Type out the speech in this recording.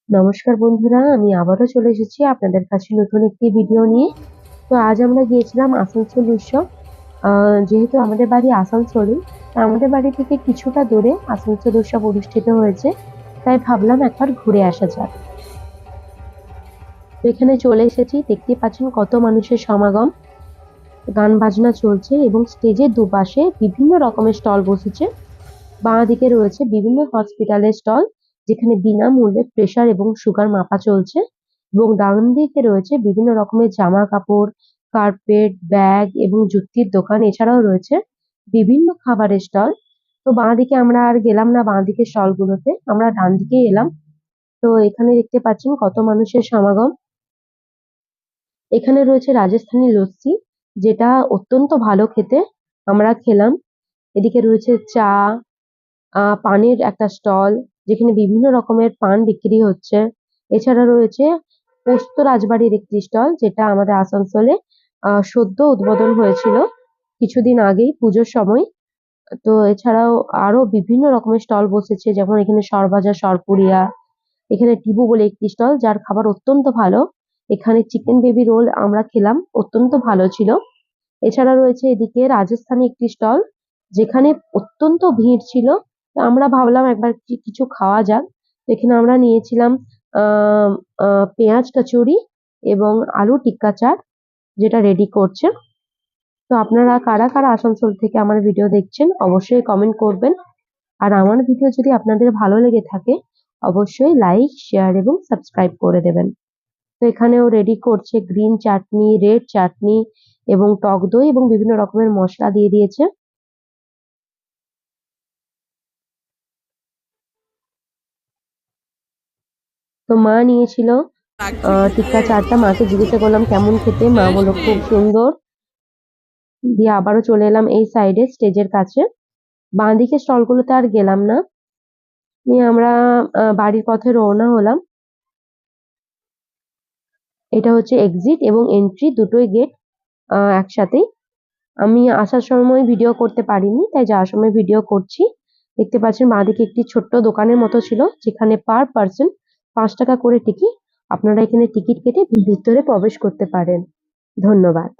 নমস্কার বন্ধুরা, আমি আবারও চলে এসেছি আপনাদের কাছে নতুন একটি ভিডিও নিয়ে। তো আজ আমরা গিয়েছিলাম আসানসোল উৎসব। যেহেতু আমাদের বাড়ি আসানসোলে, আমাদের বাড়ি থেকে কিছুটা দূরে আসানসোল উৎসব অনুষ্ঠিত হয়েছে, তাই ভাবলাম একবার ঘুরে আসা যাক। তো এখানে চলে এসেছি, দেখতে পাচ্ছেন কত মানুষের সমাগম। গান বাজনা চলছে এবং স্টেজের দুপাশে বিভিন্ন রকমের স্টল বসেছে। বাঁ দিকে রয়েছে বিভিন্ন হসপিটালের স্টল, যেখানে বিনামূল্যে প্রেসার এবং সুগার মাপা চলছে, এবং ডান দিকে রয়েছে বিভিন্ন রকমের জামা কাপড়, কার্পেট, ব্যাগ এবং জুতির দোকান। এছাড়াও রয়েছে বিভিন্ন খাবারের স্টল। তো বাঁ দিকে আমরা আর গেলাম না, বাঁ দিকে স্টল গুলোতে আমরা ডান দিকেই এলাম। তো এখানে দেখতে পাচ্ছেন কত মানুষের সমাগম। এখানে রয়েছে রাজস্থানি লস্যি, যেটা অত্যন্ত ভালো খেতে, আমরা খেলাম। এদিকে রয়েছে চা, পানের একটা স্টল, যেখানে বিভিন্ন রকমের পান বিক্রি হচ্ছে। এছাড়া রয়েছে পোস্ত রাজবাড়ির একটি স্টল, যেটা আমাদের আসানসোলে সদ্য উদ্বোধন হয়েছিল কিছুদিন আগেই, পুজোর সময়। তো এছাড়াও আরো বিভিন্ন রকমের স্টল বসেছে, যেমন এখানে সরভাজা, সরপুরিয়া। এখানে টিবু বলে একটি স্টল, যার খাবার অত্যন্ত ভালো। এখানে চিকেন বেবি রোল আমরা খেলাম, অত্যন্ত ভালো ছিল। এছাড়া রয়েছে এদিকে রাজস্থানি একটি স্টল, যেখানে অত্যন্ত ভিড় ছিল। তো আমরা ভাবলাম একবার কিছু খাওয়া যাক। তো এখানে আমরা নিয়েছিলাম আহ পেঁয়াজ কচুরি এবং আলু টিক্কা চাট, যেটা রেডি করছে। তো আপনারা কারা কারা আসানসোল থেকে আমার ভিডিও দেখছেন অবশ্যই কমেন্ট করবেন। আর আমার ভিডিও যদি আপনাদের ভালো লেগে থাকে, অবশ্যই লাইক, শেয়ার এবং সাবস্ক্রাইব করে দেবেন। তো এখানেও রেডি করছে গ্রিন চাটনি, রেড চাটনি এবং টক দই এবং বিভিন্ন রকমের মশলা দিয়ে দিয়েছে। তো মা নিয়েছিল টিক্কা চাটটা। মাকে জিজ্ঞাসা করলাম কেমন খেতে, মা বললো খুব সুন্দর। দিয়ে আবারও চলে এলাম এই সাইডে স্টেজের কাছে। বাঁ দিকে স্টলগুলোতে আর গেলাম না, নিয়ে আমরা বাড়ির পথে রওনা হলাম। এটা হচ্ছে এক্সিট এবং এন্ট্রি, দুটোই গেট একসাথেই। আমি আসার সময় ভিডিও করতে পারিনি, তাই যাওয়ার সময় ভিডিও করছি। দেখতে পাচ্ছেন বাঁদিকে একটি ছোট্ট দোকানের মতো ছিল, যেখানে পার পার্সন 5 টাকা করে টিকিট। আপনারা এখানে টিকিট কেটে ভিতরে প্রবেশ করতে পারেন। ধন্যবাদ।